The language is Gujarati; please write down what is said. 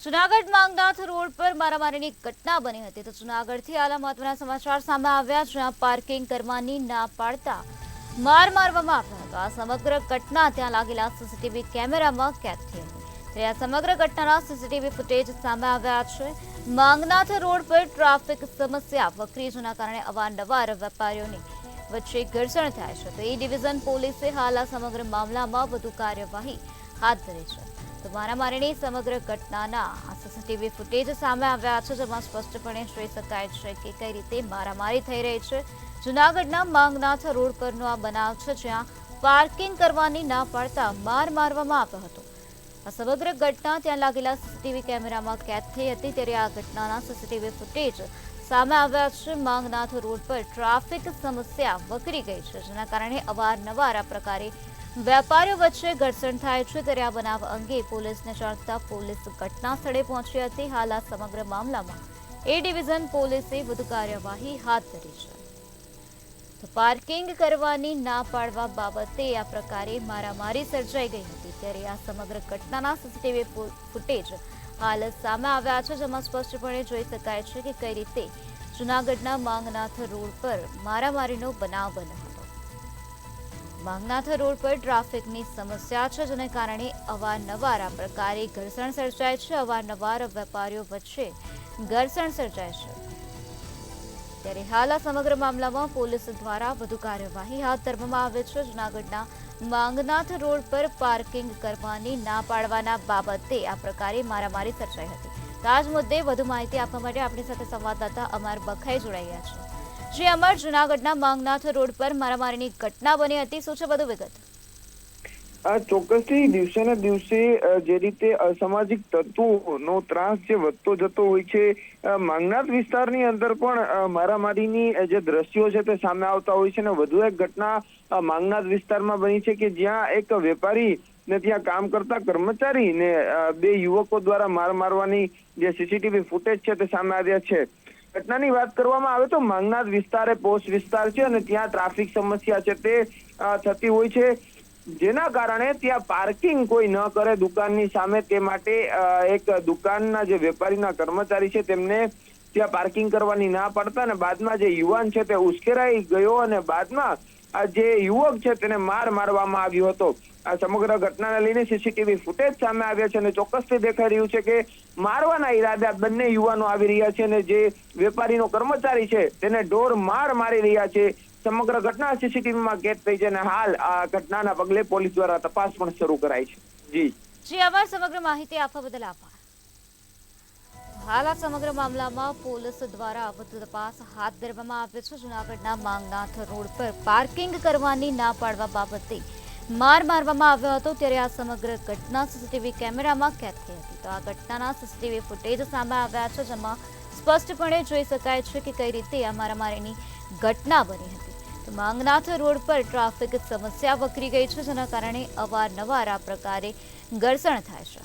જૂનાગઢ માંગનાથ રોડ પર મારામારીની ઘટના બની હતી તો જૂનાગઢથી હાલ મહત્વના સમાચાર સામે આવ્યા જ્યાં પાર્કિંગ કરવાની ના પાડતા માર મારવામાં આવ્યો હતો। આ સમગ્ર ઘટના ત્યાં લાગેલા સીસીટીવી કેમેરામાં કેદ થઈ હતી। આ સમગ્ર ઘટનાના સીસીટીવી ફૂટેજ સામે આવ્યા છે। માંગનાથ રોડ પર ટ્રાફિક સમસ્યા વકરી જેના કારણે અવારનવાર વેપારીઓની વચ્ચે ઘર્ષણ થાય છે તો એ ડિવિઝન પોલીસે હાલ આ સમગ્ર મામલામાં વધુ કાર્યવાહી હાથ ધરી છે। તો મારામારીની સમગ્ર ઘટનાના સીસીટીવી ફૂટેજ સામે આવ્યા છે જેમાં સ્પષ્ટપણે જોઈ શકાય છે કે કઈ રીતે મારામારી થઈ રહી છે। જૂનાગઢના માંગનાથ રોડ પરનો આ બનાવ છે જ્યાં પાર્કિંગ કરવાની ના પાડતા માર મારવામાં આવ્યો હતો। આ સમગ્ર ઘટના ત્યાં લાગેલા સીસીટીવી કેમેરામાં કેદ થઈ હતી ત્યારે આ ઘટનાના સીસીટીવી ફૂટેજ સામે આવ્યા છે। માંગનાથ રોડ પર ટ્રાફિક સમસ્યા વકરી ગઈ છે જેના કારણે અવારનવાર આ પ્રકારે વેપારીઓ વચ્ચે ઘર્ષણ થાય છે ત્યારે આ બનાવ અંગે પોલીસને જાણતા પોલીસ ઘટના સ્થળે પહોંચી હતી। હાલ આ સમગ્ર મામલામાં એ ડિવિઝન પોલીસે વધુ કાર્યવાહી હાથ ધરી છે। તો પાર્કિંગ કરવાની ના પાડવા બાબતે આ પ્રકારે મારામારી સર્જાઈ ગઈ હતી ત્યારે આ સમગ્ર ઘટનાના સીસીટીવી ફૂટેજ હાલ સામે આવ્યા છે જેમાં સ્પષ્ટપણે જોઈ શકાય છે કે કઈ રીતે જૂનાગઢના માંગનાથ રોડ પર મારામારીનો બનાવ બન્યો હતો। માંગનાથ રોડ પર ટ્રાફિકની સમસ્યા છે જેને કારણે અવારનવાર આ પ્રકારે ઘર્ષણ સર્જાય છે। અવારનવાર વેપારીઓ વચ્ચે ઘર્ષણ સર્જાય છે ત્યારે હાલ આ સમગ્ર મામલામાં પોલીસ દ્વારા વધુ કાર્યવાહી હાથ ધરવામાં આવે છે। જૂનાગઢના માંગનાથ રોડ પર પાર્કિંગ કરવાની ના પાડવાના બાબતે આ પ્રકારે મારામારી સર્જાઈ હતી। તો આ જ મુદ્દે વધુ માહિતી આપવા માટે આપણી સાથે સંવાદદાતા અમર બખાઈ જોડાઈ ગયા છે। જે અમર, જૂનાગઢના માંગનાથ રોડ પર મારામારીની ઘટના બની હતી, શું છે વધુ વિગત? ચોક્કસથી દિવસે ને દિવસે જે રીતે અસામાજિક તત્વોનો ત્રાસ જે વધતો જતો હોય છે, માંગનાથ વિસ્તારની અંદર પણ મારામારીની જે દ્રશ્યો છે તે સામે આવતા હોય છે। અને વધુ એક ઘટના માંગનાથ વિસ્તારમાં બની છે કે જ્યાં એક વેપારી ને ત્યાં કામ કરતા કર્મચારી ને બે યુવકો દ્વારા માર મારવાની જે સીસીટીવી ફૂટેજ છે તે સામે આવ્યા છે। ઘટનાની વાત કરવામાં આવે તો માંગનાથ વિસ્તાર એ પોશ વિસ્તાર છે અને ત્યાં ટ્રાફિક સમસ્યા છે તે થતી હોય છે જેના કારણે ત્યાં પાર્કિંગ કોઈ ન કરે દુકાનની સામે તે માટે એક દુકાનના જે વેપારીના કર્મચારી છે તેમને ત્યાં પાર્કિંગ કરવાની ના પાડતા અને બાદમાં જે યુવાન છે તે ઉશ્કેરાઈ ગયો અને બાદમાં આ જે યુવક છે તેને માર મારવામાં આવ્યો હતો। આ સમગ્ર ઘટનાને લઈને સીસીટીવી ફૂટેજ સામે આવ્યા છે અને ચોક્કસથી દેખાઈ રહ્યું છે કે મારવાના ઈરાદા બંને યુવાનો આવી રહ્યા છે અને જે વેપારીનો કર્મચારી છે તેને ઢોર માર મારી રહ્યા છે। સમગ્ર ઘટના સીસીટીવીમાં કેદ થઈ છે અને હાલ આ ઘટનાના પગલે પોલીસ દ્વારા તપાસ પણ શરૂ કરાઈ છે। જી આભાર, સમગ્ર માહિતી આપવા બદલ આભાર। હાલ આ સમગ્ર મામલામાં પોલીસ દ્વારા વધુ તપાસ હાથ ધરવામાં આવી છે। જૂનાગઢના માંગનાથ રોડ પર પાર્કિંગ કરવાની ના પાડવા બાબતે માર મારવામાં આવ્યો હતો ત્યારે આ સમગ્ર ઘટના સીસીટીવી કેમેરામાં કેદ થઈ હતી। તો આ ઘટનાના સીસીટીવી ફૂટેજ સામે આવ્યા છે જેમાં સ્પષ્ટપણે જોઈ શકાય છે કે કઈ રીતે આ મારામારીની ઘટના બની હતી। તો માંગનાથ રોડ પર ટ્રાફિક સમસ્યા વકરી ગઈ છે જેના કારણે અવારનવાર આ પ્રકારે ઘર્ષણ થાય છે।